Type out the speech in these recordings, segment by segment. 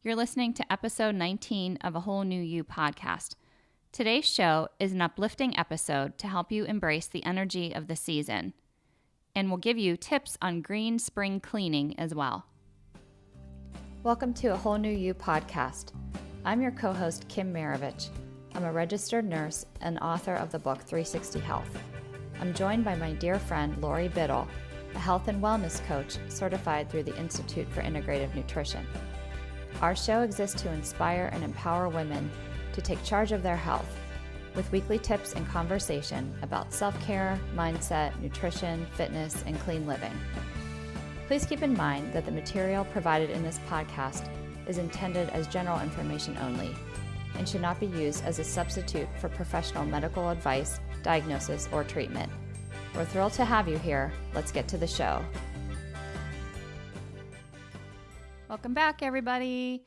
You're listening to episode 19 of A Whole New You podcast. Today's show is an uplifting episode to help you embrace the energy of the season, and we'll give you tips on green spring cleaning as well. Welcome to A Whole New You podcast. I'm your co-host, Kim Maravich. I'm a registered nurse and author of the book 360 Health. I'm joined by my dear friend, Lori Biddle, a health and wellness coach certified through the Institute for Integrative Nutrition. Our show exists to inspire and empower women to take charge of their health with weekly tips and conversation about self-care, mindset, nutrition, fitness, and clean living. Please keep in mind that the material provided in this podcast is intended as general information only and should not be used as a substitute for professional medical advice, diagnosis, or treatment. We're thrilled to have you here. Let's get to the show. Welcome back, everybody.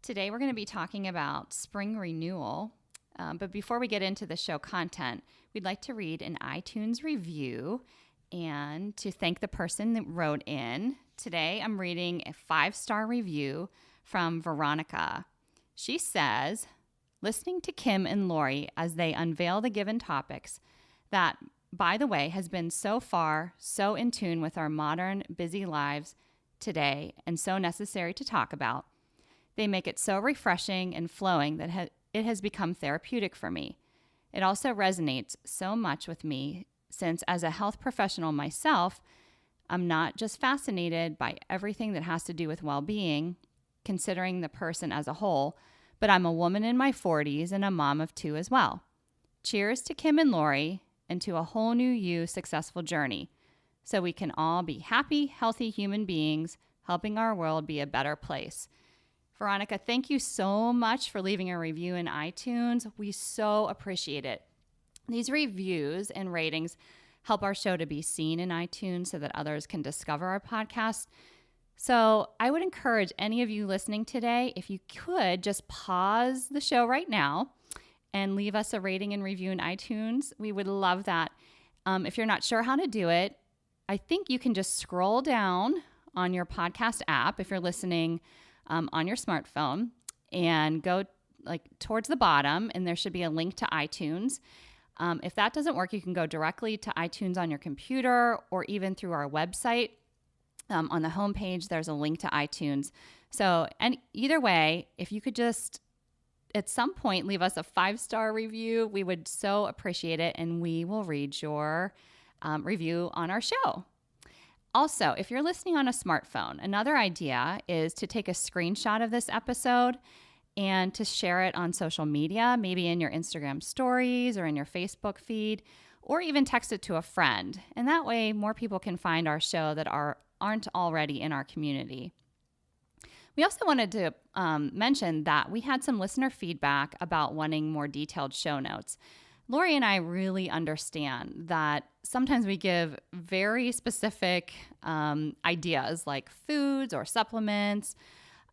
Today we're going to be talking about spring renewal. But before we get into the show content, we'd like to read an iTunes review and to thank the person that wrote in. Today I'm reading a 5-star review from Veronica. She says, listening to Kim and Lori as they unveil the given topics that, by the way, has been so far so in tune with our modern, busy lives today and so necessary to talk about. They make it so refreshing and flowing that it has become therapeutic for me. It also resonates so much with me since as a health professional myself, I'm not just fascinated by everything that has to do with well-being, considering the person as a whole, but I'm a woman in my 40s and a mom of 2 as well. Cheers to Kim and Lori and to a whole new you successful journey, so we can all be happy, healthy human beings, helping our world be a better place. Veronica, thank you so much for leaving a review in iTunes. We so appreciate it. These reviews and ratings help our show to be seen in iTunes so that others can discover our podcast. So I would encourage any of you listening today, if you could, just pause the show right now and leave us a rating and review in iTunes. We would love that. If you're not sure how to do it, I think you can just scroll down on your podcast app if you're listening on your smartphone and go towards the bottom, and there should be a link to iTunes. If that doesn't work, you can go directly to iTunes on your computer or even through our website. On the homepage, there's a link to iTunes. So, and either way, if you could just at some point leave us a 5-star review, we would so appreciate it, and we will read your review on our show. Also, if you're listening on a smartphone, another idea is to take a screenshot of this episode and to share it on social media, maybe in your Instagram stories or in your Facebook feed, or even text it to a friend. And that way, more people can find our show that aren't already in our community. We also wanted to mention that we had some listener feedback about wanting more detailed show notes. Lori and I really understand that sometimes we give very specific ideas like foods or supplements,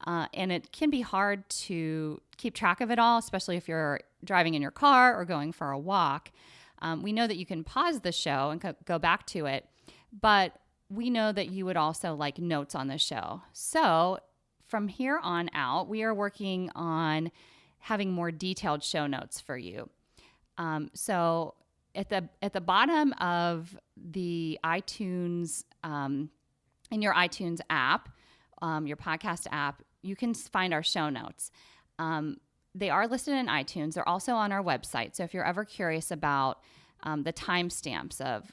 and it can be hard to keep track of it all, especially if you're driving in your car or going for a walk. We know that you can pause the show and go back to it, but we know that you would also like notes on the show. So from here on out, we are working on having more detailed show notes for you. So at the bottom of the iTunes, in your iTunes app, your podcast app, you can find our show notes. They are listed in iTunes. They're also on our website. So if you're ever curious about the timestamps of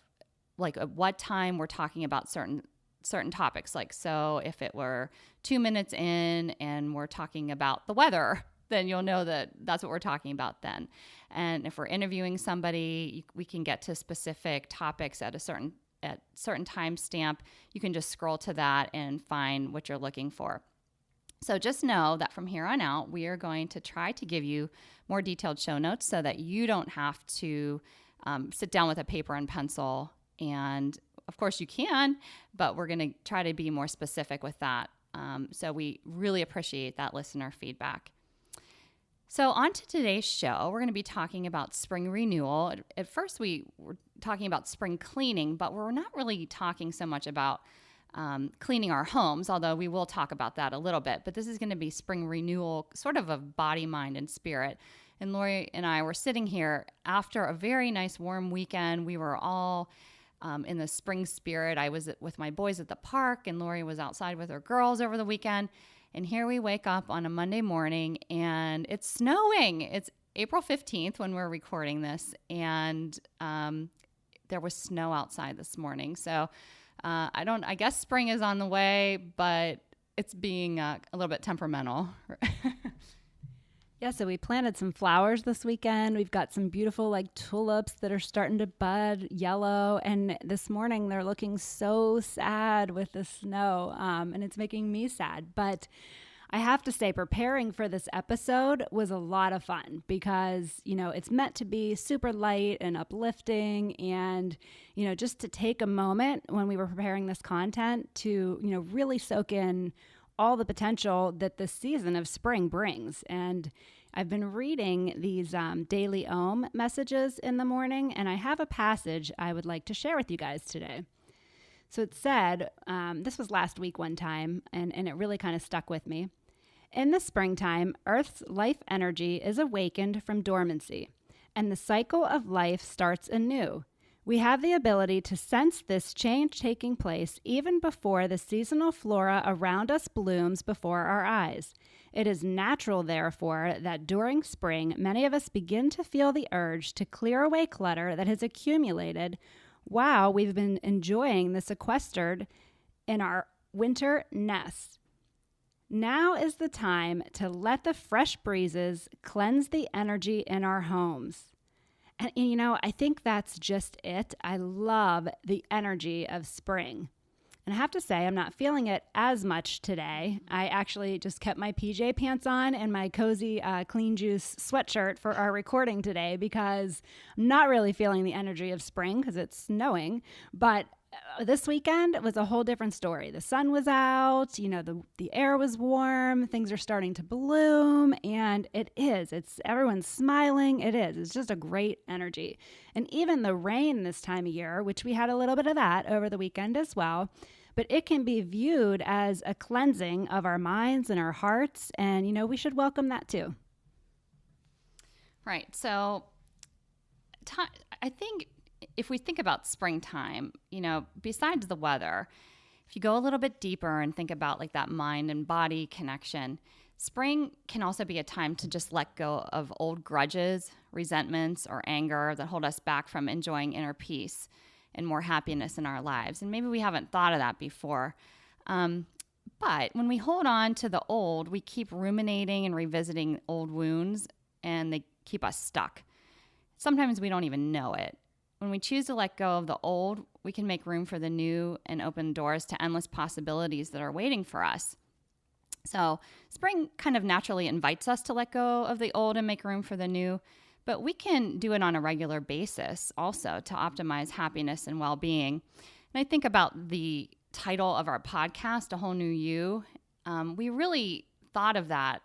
like at what time we're talking about certain topics, like so if it were 2 minutes in and we're talking about the weather, then you'll know that that's what we're talking about then. And if we're interviewing somebody, we can get to specific topics at certain timestamp. You can just scroll to that and find what you're looking for. So just know that from here on out, we are going to try to give you more detailed show notes so that you don't have to sit down with a paper and pencil. And of course you can, but we're going to try to be more specific with that. So we really appreciate that listener feedback. So on to today's show, we're going to be talking about spring renewal. At first we were talking about spring cleaning, but we're not really talking so much about cleaning our homes, although we will talk about that a little bit. But this is going to be spring renewal, sort of body, mind, and spirit. And Lori and I were sitting here after a very nice warm weekend. We were all in the spring spirit. I was with my boys at the park, and Lori was outside with her girls over the weekend. And here we wake up on a Monday morning, and it's snowing. It's April 15th when we're recording this, and there was snow outside this morning. So I guess spring is on the way, but it's being a little bit temperamental. Yeah, so we planted some flowers this weekend. We've got some beautiful tulips that are starting to bud yellow. And this morning they're looking so sad with the snow, and it's making me sad. But I have to say, preparing for this episode was a lot of fun because, it's meant to be super light and uplifting, and, just to take a moment when we were preparing this content to, really soak in all the potential that this season of spring brings. And I've been reading these DailyOm messages in the morning, and I have a passage I would like to share with you guys today. So it said, this was last week one time, and it really kind of stuck with me. In the springtime, Earth's life energy is awakened from dormancy, and the cycle of life starts anew. We have the ability to sense this change taking place even before the seasonal flora around us blooms before our eyes. It is natural, therefore, that during spring, many of us begin to feel the urge to clear away clutter that has accumulated while we've been enjoying the sequestered in our winter nest. Now is the time to let the fresh breezes cleanse the energy in our homes. And I think that's just it. I love the energy of spring. And I have to say, I'm not feeling it as much today. I actually just kept my PJ pants on and my cozy Clean Juice sweatshirt for our recording today because I'm not really feeling the energy of spring because it's snowing. But this weekend was a whole different story. The sun was out, the air was warm, things are starting to bloom, and it's everyone's smiling. It's just a great energy. And even the rain this time of year, which we had a little bit of that over the weekend as well, but it can be viewed as a cleansing of our minds and our hearts, and we should welcome that too. Right. So I think if we think about springtime, besides the weather, if you go a little bit deeper and think about that mind and body connection, spring can also be a time to just let go of old grudges, resentments, or anger that hold us back from enjoying inner peace and more happiness in our lives. And maybe we haven't thought of that before. But when we hold on to the old, we keep ruminating and revisiting old wounds, and they keep us stuck. Sometimes we don't even know it. When we choose to let go of the old, we can make room for the new and open doors to endless possibilities that are waiting for us. So spring kind of naturally invites us to let go of the old and make room for the new, but we can do it on a regular basis also to optimize happiness and well-being. And I think about the title of our podcast, A Whole New You. We really thought of that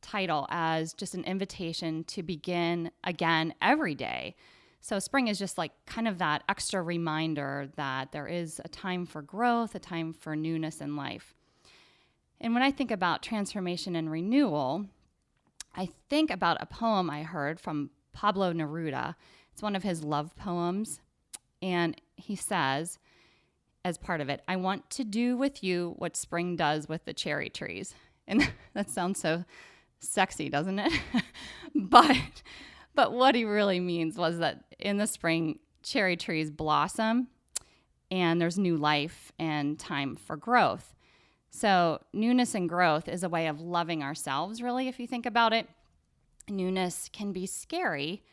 title as just an invitation to begin again every day. So spring is just kind of that extra reminder that there is a time for growth, a time for newness in life. And when I think about transformation and renewal, I think about a poem I heard from Pablo Neruda. It's one of his love poems. And he says, as part of it, I want to do with you what spring does with the cherry trees. And that sounds so sexy, doesn't it? But what he really means was that in the spring, cherry trees blossom and there's new life and time for growth. So newness and growth is a way of loving ourselves, really, if you think about it. Newness can be scary,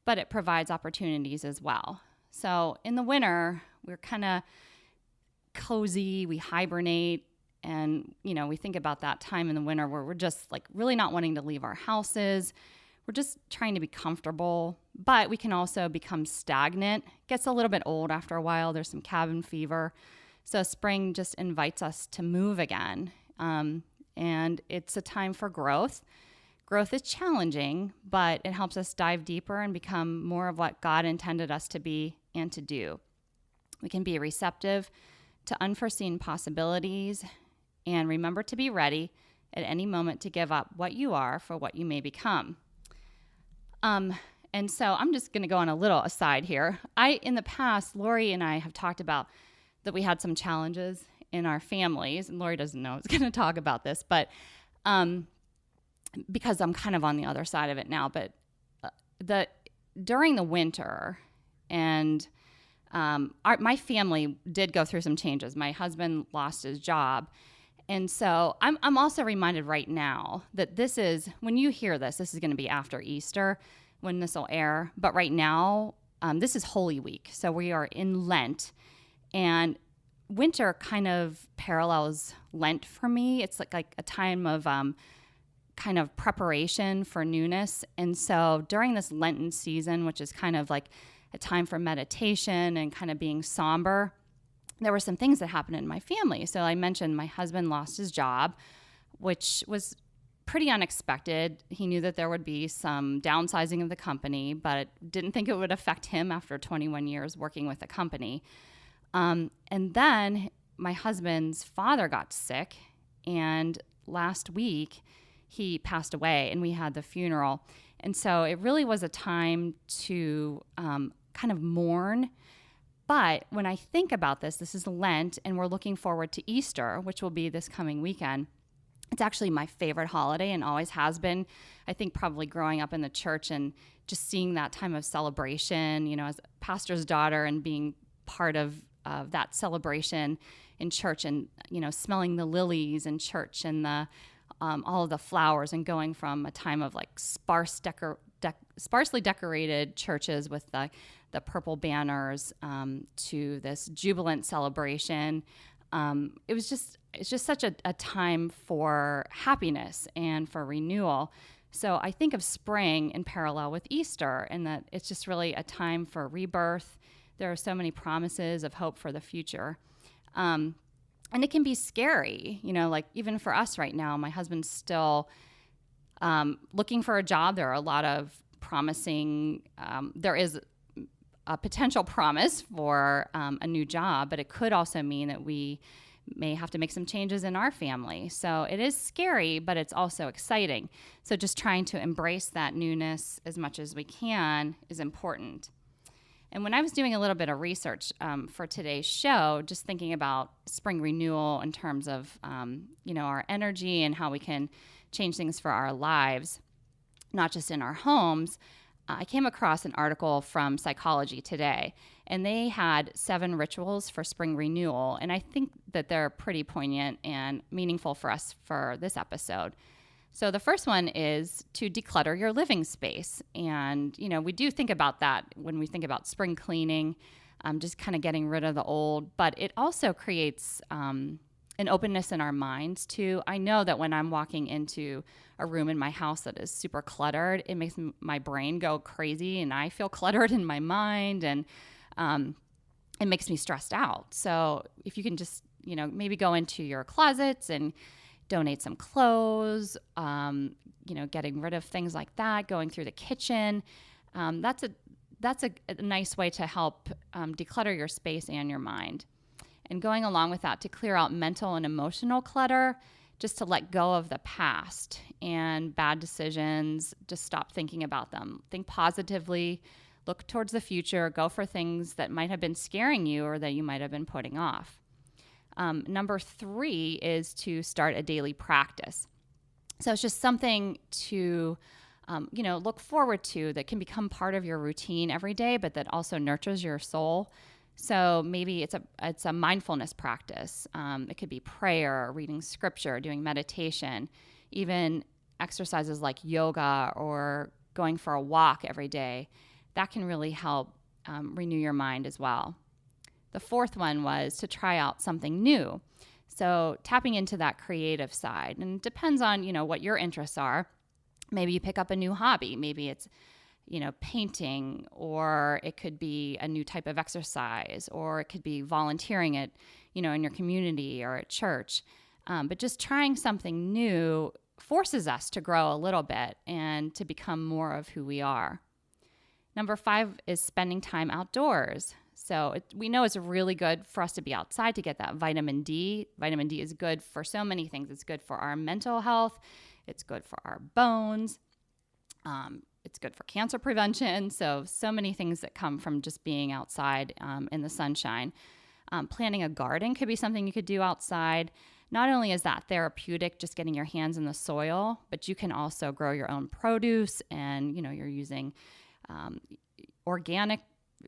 but it provides opportunities as well. So in the winter, we're kind of cozy, we hibernate, and, we think about that time in the winter where we're just really not wanting to leave our houses. We're just trying to be comfortable, but we can also become stagnant. It gets a little bit old after a while. There's some cabin fever. So spring just invites us to move again. And it's a time for growth. Growth is challenging, but it helps us dive deeper and become more of what God intended us to be and to do. We can be receptive to unforeseen possibilities, and remember to be ready at any moment to give up what you are for what you may become. And so I'm just going to go on a little aside here. In the past, Lori and I have talked about that we had some challenges in our families, and Lori doesn't know I was going to talk about this, but because I'm kind of on the other side of it now, but during the winter, and my family did go through some changes. My husband lost his job. And so I'm also reminded right now that this is, when you hear this is going to be after Easter when this will air. But right now, this is Holy Week. So we are in Lent. And winter kind of parallels Lent for me. It's like a time of kind of preparation for newness. And so during this Lenten season, which is kind of like a time for meditation and kind of being somber, there were some things that happened in my family. So I mentioned my husband lost his job, which was pretty unexpected. He knew that there would be some downsizing of the company, but didn't think it would affect him after 21 years working with the company. And then my husband's father got sick, and last week he passed away, and we had the funeral. And so it really was a time to kind of mourn. But when I think about this is Lent, and we're looking forward to Easter, which will be this coming weekend. It's actually my favorite holiday and always has been. I think probably growing up in the church and just seeing that time of celebration, as a pastor's daughter and being part of that celebration in church, and, smelling the lilies in church and the all of the flowers, and going from a time of like sparsely decorated churches with the purple banners to this jubilant celebration. It's just such a time for happiness and for renewal. So I think of spring in parallel with Easter, and that it's just really a time for rebirth. There are so many promises of hope for the future. And it can be scary, like even for us right now. My husband's still looking for a job. There are a lot of promising, there is a potential promise for a new job, but it could also mean that we may have to make some changes in our family. So it is scary, but it's also exciting. So just trying to embrace that newness as much as we can is important. And when I was doing a little bit of research for today's show, just thinking about spring renewal in terms of, our energy and how we can change things for our lives, not just in our homes, I came across an article from Psychology Today, and they had 7 rituals for spring renewal. And I think that they're pretty poignant and meaningful for us for this episode. So the first one is to declutter your living space. And, we do think about that when we think about spring cleaning, just kind of getting rid of the old. But it also creates an openness in our minds too. I know that when I'm walking into a room in my house that is super cluttered, it makes my brain go crazy, and I feel cluttered in my mind, and it makes me stressed out. So if you can just, maybe go into your closets and donate some clothes, getting rid of things like that, going through the kitchen, that's a nice way to help declutter your space and your mind. And going along with that, to clear out mental and emotional clutter, just to let go of the past and bad decisions, just stop thinking about them. Think positively, look towards the future, go for things that might have been scaring you or that you might have been putting off. Number 3 is to start a daily practice. So it's just something to look forward to that can become part of your routine every day, but that also nurtures your soul. So maybe it's a mindfulness practice. It could be prayer, reading scripture, doing meditation, even exercises like yoga or going for a walk every day. That can really help renew your mind as well. The 4th one was to try out something new. So tapping into that creative side, and it depends on, what your interests are. Maybe you pick up a new hobby. Maybe it's painting, or it could be a new type of exercise, or it could be volunteering at, in your community or at church. But just trying something new forces us to grow a little bit and to become more of who we are. Number 5 is spending time outdoors. So we know it's really good for us to be outside to get that vitamin D. Vitamin D is good for so many things. It's good for our mental health. It's good for our bones. It's good for cancer prevention. So many things that come from just being outside in the sunshine. Planting a garden could be something you could do outside. Not only is that therapeutic, just getting your hands in the soil, but you can also grow your own produce, and you're using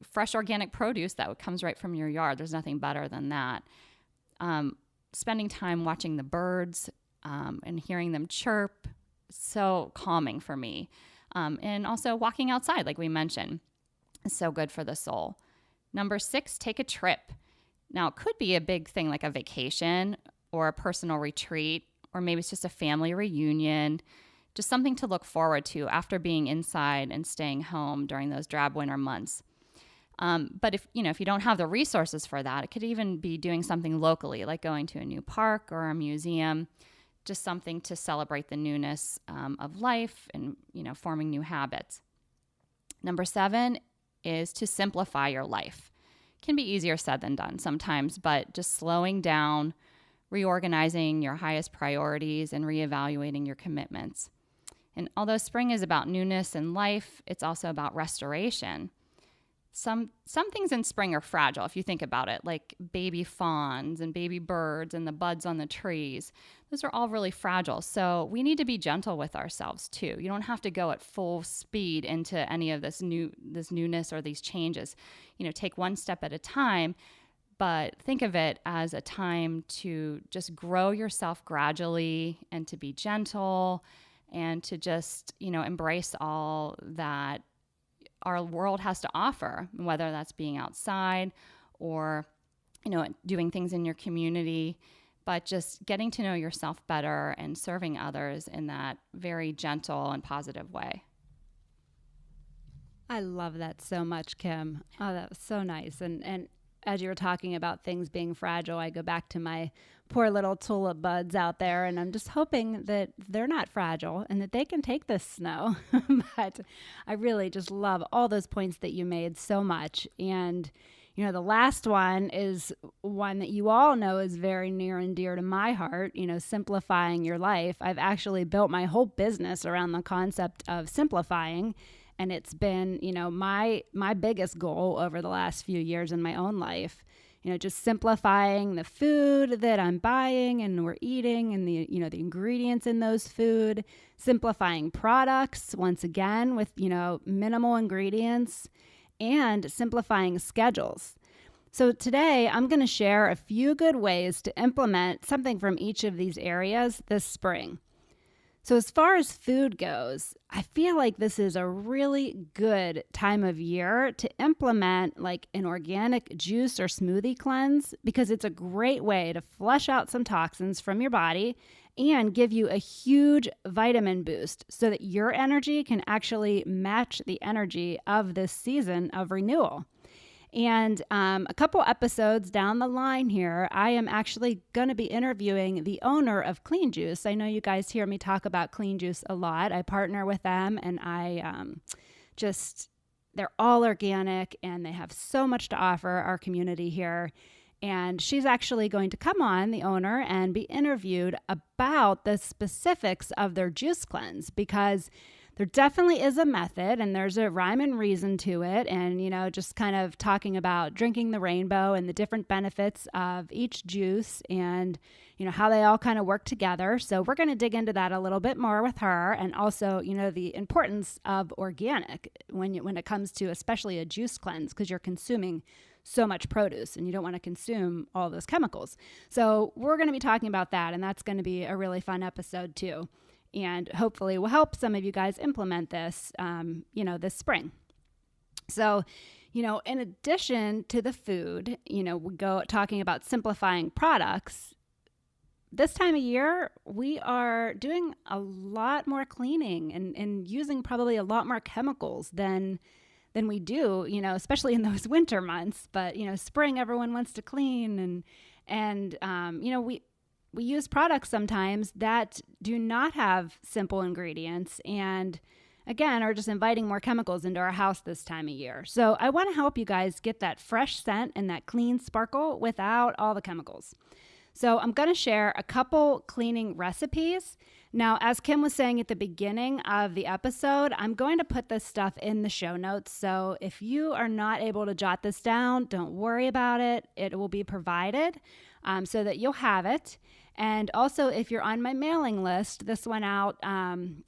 fresh organic produce that comes right from your yard. There's nothing better than that. Spending time watching the birds and hearing them chirp, so calming for me. And also walking outside, like we mentioned, is so good for the soul. Number 6, take a trip. Now, it could be a big thing like a vacation or a personal retreat, or maybe it's just a family reunion, just something to look forward to after being inside and staying home during those drab winter months. But if you don't have the resources for that, it could even be doing something locally, like going to a new park or a museum, just something to celebrate the newness of life and, forming new habits. Number 7 is to simplify your life. It can be easier said than done sometimes, but just slowing down, reorganizing your highest priorities, and reevaluating your commitments. And although spring is about newness and life, it's also about restoration. Some things in spring are fragile if you think about it, like baby fawns and baby birds and the buds on the trees. Those are all really fragile. So we need to be gentle with ourselves too. You don't have to go at full speed into any of this newness or these changes. Take one step at a time, but think of it as a time to just grow yourself gradually and to be gentle and to just, embrace all that our world has to offer, whether that's being outside or, doing things in your community, but just getting to know yourself better and serving others in that very gentle and positive way. I love that so much, Kim. Oh, that was so nice. And as you were talking about things being fragile, I go back to my poor little tulip buds out there, and I'm just hoping that they're not fragile and that they can take this snow. But I really just love all those points that you made so much. And, the last one is one that you all know is very near and dear to my heart, simplifying your life. I've actually built my whole business around the concept of simplifying. And it's been, my biggest goal over the last few years in my own life, just simplifying the food that I'm buying and we're eating and the ingredients in those food, simplifying products once again with, minimal ingredients, and simplifying schedules. So today I'm going to share a few good ways to implement something from each of these areas this spring. So as far as food goes, I feel like this is a really good time of year to implement like an organic juice or smoothie cleanse, because it's a great way to flush out some toxins from your body and give you a huge vitamin boost so that your energy can actually match the energy of this season of renewal. And a couple episodes down the line here, I am actually going to be interviewing the owner of Clean Juice. I know you guys hear me talk about Clean Juice a lot. I partner with them, and they're all organic, and they have so much to offer our community here. And she's actually going to come on, the owner, and be interviewed about the specifics of their juice cleanse, because there definitely is a method and there's a rhyme and reason to it. And, just kind of talking about drinking the rainbow and the different benefits of each juice and, how they all kind of work together. So we're going to dig into that a little bit more with her, and also, the importance of organic when it comes to especially a juice cleanse, because you're consuming so much produce and you don't want to consume all those chemicals. So we're going to be talking about that, and that's going to be a really fun episode too. And hopefully will help some of you guys implement this, this spring. So, in addition to the food, we go talking about simplifying products. This time of year, we are doing a lot more cleaning and using probably a lot more chemicals than we do, especially in those winter months. But, spring, everyone wants to clean and we use products sometimes that do not have simple ingredients, and again, are just inviting more chemicals into our house this time of year. So I want to help you guys get that fresh scent and that clean sparkle without all the chemicals. So I'm going to share a couple cleaning recipes. Now, as Kim was saying at the beginning of the episode, I'm going to put this stuff in the show notes. So if you are not able to jot this down, don't worry about it. It will be provided so that you'll have it. And also, if you're on my mailing list, this went out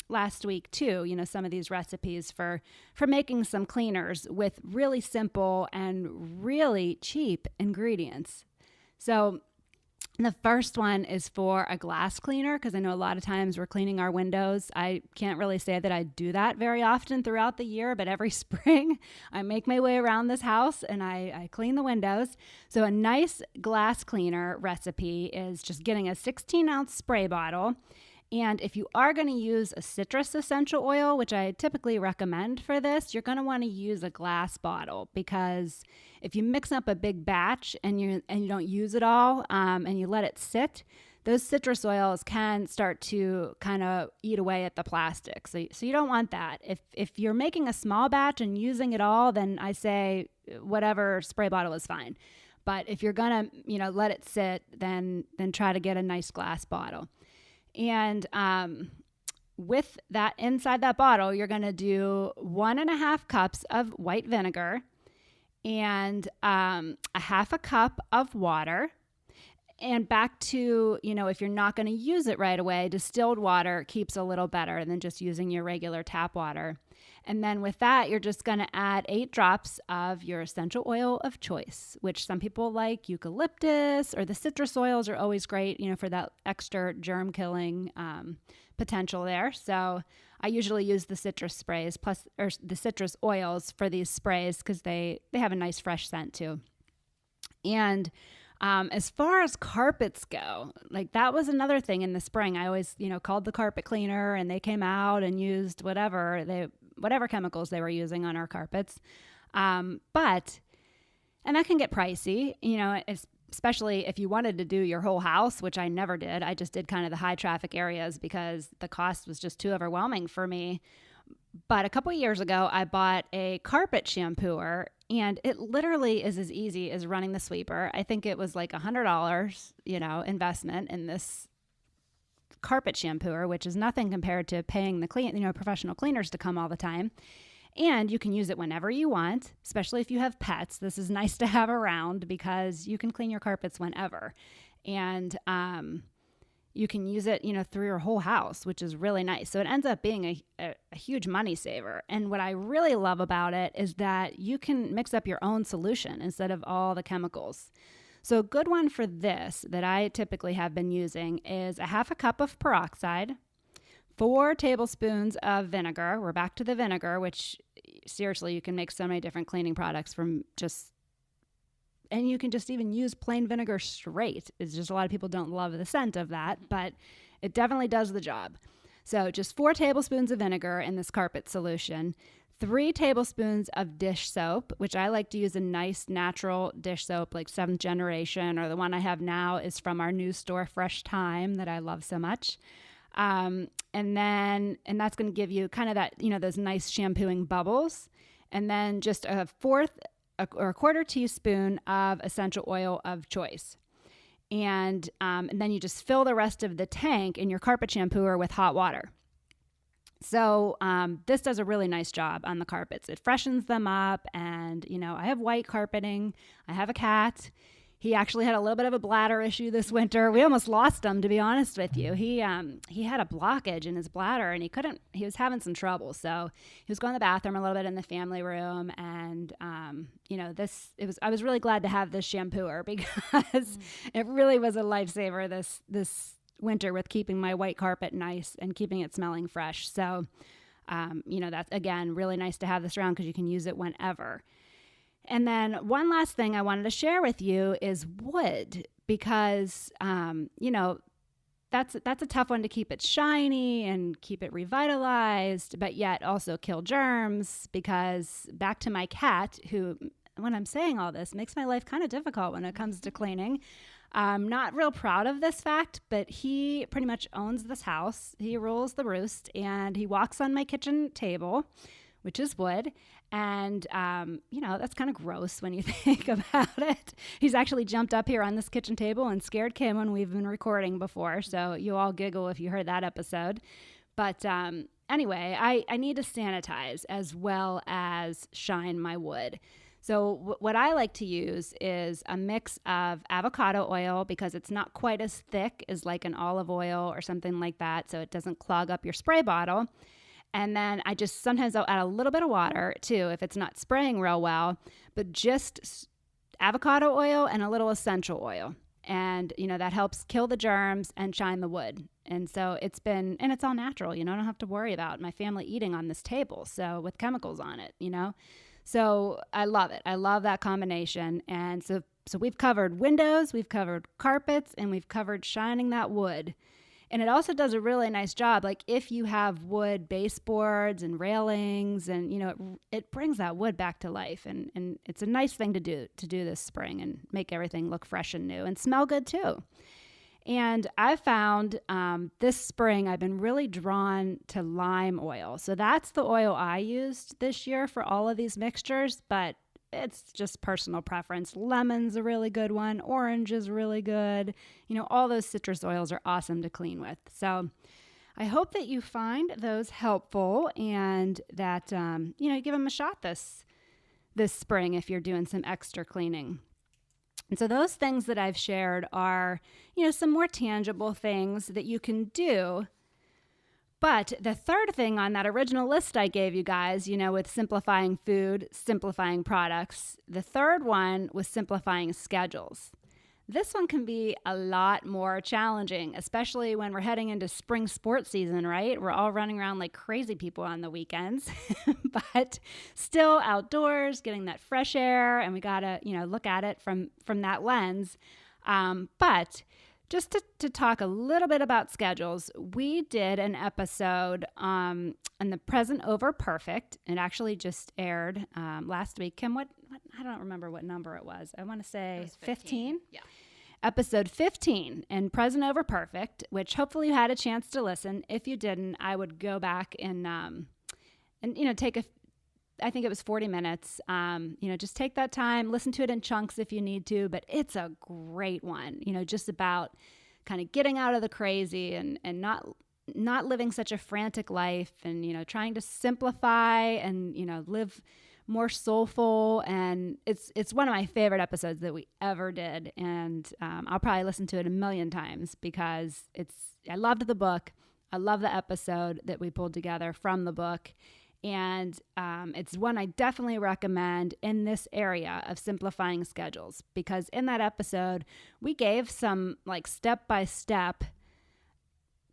last week too, some of these recipes for making some cleaners with really simple and really cheap ingredients. So the first one is for a glass cleaner, because I know a lot of times we're cleaning our windows. I can't really say that I do that very often throughout the year, but every spring I make my way around this house and I clean the windows. So a nice glass cleaner recipe is just getting a 16-ounce spray bottle. And if you are going to use a citrus essential oil, which I typically recommend for this, you're going to want to use a glass bottle, because if you mix up a big batch and you don't use it all and you let it sit, those citrus oils can start to kind of eat away at the plastic. So you don't want that. If you're making a small batch and using it all, then I say whatever spray bottle is fine. But if you're going to let it sit, then try to get a nice glass bottle. And with that, inside that bottle, you're going to do 1.5 cups of white vinegar and a half a cup of water. And back to, if you're not going to use it right away, distilled water keeps a little better than just using your regular tap water. And then with that, you're just going to add 8 drops of your essential oil of choice, which some people like eucalyptus, or the citrus oils are always great, for that extra germ killing potential there. So I usually use the citrus sprays or the citrus oils for these sprays, because they have a nice fresh scent too. And as far as carpets go, like that was another thing in the spring. I always, called the carpet cleaner and they came out and used whatever chemicals they were using on our carpets. And that can get pricey, especially if you wanted to do your whole house, which I never did. I just did kind of the high traffic areas because the cost was just too overwhelming for me. But a couple of years ago, I bought a carpet shampooer, and it literally is as easy as running the sweeper. I think it was like $100, investment in this carpet shampooer, which is nothing compared to paying the professional cleaners to come all the time. And you can use it whenever you want, especially if you have pets. This is nice to have around because you can clean your carpets whenever. And you can use it, through your whole house, which is really nice. So it ends up being a huge money saver. And what I really love about it is that you can mix up your own solution instead of all the chemicals. So a good one for this that I typically have been using is a half a cup of peroxide, 4 tablespoons of vinegar. We're back to the vinegar, which seriously, you can make so many different cleaning products and you can just even use plain vinegar straight. It's just a lot of people don't love the scent of that, but it definitely does the job. So just 4 tablespoons of vinegar in this carpet solution, 3 tablespoons of dish soap, which I like to use a nice natural dish soap like 7th generation, or the one I have now is from our new store, Fresh Thyme, that I love so much. And that's going to give you kind of that, those nice shampooing bubbles. And then just a quarter teaspoon of essential oil of choice. And then you just fill the rest of the tank in your carpet shampooer with hot water. So this does a really nice job on the carpets. It freshens them up. And, I have white carpeting. I have a cat. He actually had a little bit of a bladder issue this winter. We almost lost him, to be honest with you. He had a blockage in his bladder and he was having some trouble. So he was going to the bathroom a little bit in the family room. And, I was really glad to have this shampooer because it really was a lifesaver this winter with keeping my white carpet nice and keeping it smelling fresh. So, that's, again, really nice to have this around because you can use it whenever. And then one last thing I wanted to share with you is wood, because, that's a tough one to keep it shiny and keep it revitalized, but yet also kill germs, because back to my cat, who, when I'm saying all this, makes my life kind of difficult when it comes to cleaning. I'm not real proud of this fact, but he pretty much owns this house. He rules the roost, and he walks on my kitchen table, which is wood. And, that's kind of gross when you think about it. He's actually jumped up here on this kitchen table and scared Kim when we've been recording before. So you all giggle if you heard that episode. But anyway, I need to sanitize as well as shine my wood. So what I like to use is a mix of avocado oil because it's not quite as thick as like an olive oil or something like that, so it doesn't clog up your spray bottle. And then sometimes I'll add a little bit of water too if it's not spraying real well, but just avocado oil and a little essential oil. And, that helps kill the germs and shine the wood. And so it's all natural, I don't have to worry about my family eating on this table. So with chemicals on it, So I love it. I love that combination. And so we've covered windows, we've covered carpets, and we've covered shining that wood. And it also does a really nice job. Like if you have wood baseboards and railings and, it brings that wood back to life. And it's a nice thing to do this spring and make everything look fresh and new and smell good too. And I found this spring, I've been really drawn to lime oil. So that's the oil I used this year for all of these mixtures, but it's just personal preference. Lemon's a really good one. Orange is really good. All those citrus oils are awesome to clean with. So I hope that you find those helpful and that, you give them a shot this spring if you're doing some extra cleaning. And so those things that I've shared are, some more tangible things that you can do. But the third thing on that original list I gave you guys, with simplifying food, simplifying products, the third one was simplifying schedules. This one can be a lot more challenging, especially when we're heading into spring sports season, right? We're all running around like crazy people on the weekends, but still outdoors, getting that fresh air, and we got to, look at it from that lens. But just to talk a little bit about schedules, we did an episode on the present over perfect. It actually just aired last week. Kim, what I don't remember what number it was. I want to say 15. Yeah. Episode 15 and present over perfect, which hopefully you had a chance to listen. If you didn't, I would go back and take I think it was 40 minutes. Just take that time, listen to it in chunks if you need to, but it's a great one, just about kind of getting out of the crazy and not living such a frantic life and, trying to simplify and, live more soulful. And it's one of my favorite episodes that we ever did. And I'll probably listen to it a million times because I loved the book. I love the episode that we pulled together from the book. And it's one I definitely recommend in this area of simplifying schedules, because in that episode, we gave some like step-by-step,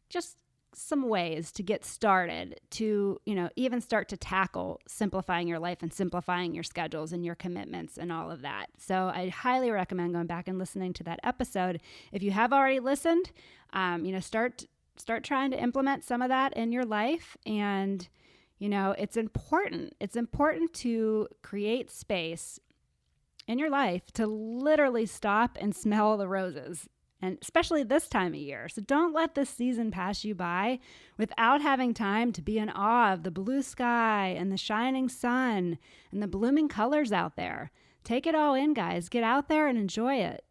just some ways to get started to, even start to tackle simplifying your life and simplifying your schedules and your commitments and all of that. So I highly recommend going back and listening to that episode. If you have already listened, start trying to implement some of that in your life. And it's important. It's important to create space in your life to literally stop and smell the roses, and especially this time of year. So don't let this season pass you by without having time to be in awe of the blue sky and the shining sun and the blooming colors out there. Take it all in, guys. Get out there and enjoy it.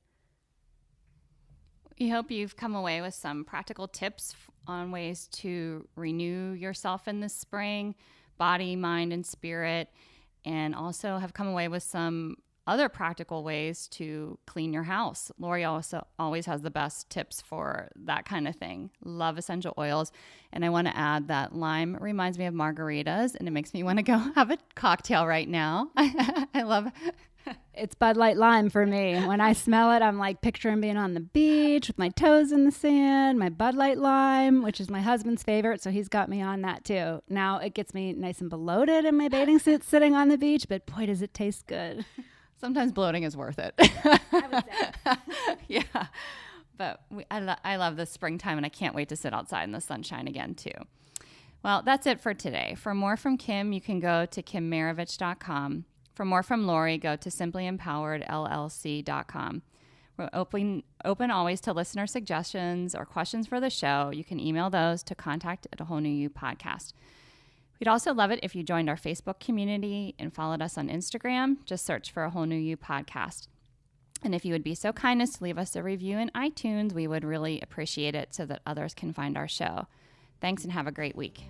We hope you've come away with some practical tips on ways to renew yourself in the spring, body, mind, and spirit, and also have come away with some other practical ways to clean your house. Lori also always has the best tips for that kind of thing. Love essential oils. And I want to add that lime reminds me of margaritas, and it makes me want to go have a cocktail right now. I love It's Bud Light Lime for me. When I smell it, I'm like picturing being on the beach with my toes in the sand, my Bud Light Lime, which is my husband's favorite, so he's got me on that too. Now it gets me nice and bloated in my bathing suit sitting on the beach, but boy, does it taste good. Sometimes bloating is worth it. I would say. Yeah. But I love the springtime, and I can't wait to sit outside in the sunshine again too. Well, that's it for today. For more from Kim, you can go to kimmaravich.com. For more from Lori, go to simplyempoweredllc.com. We're open always to listener suggestions or questions for the show. You can email those to contact@awholenewyou.podcast. We'd also love it if you joined our Facebook community and followed us on Instagram. Just search for A Whole New You Podcast. And if you would be so kind as to leave us a review in iTunes, we would really appreciate it so that others can find our show. Thanks and have a great week.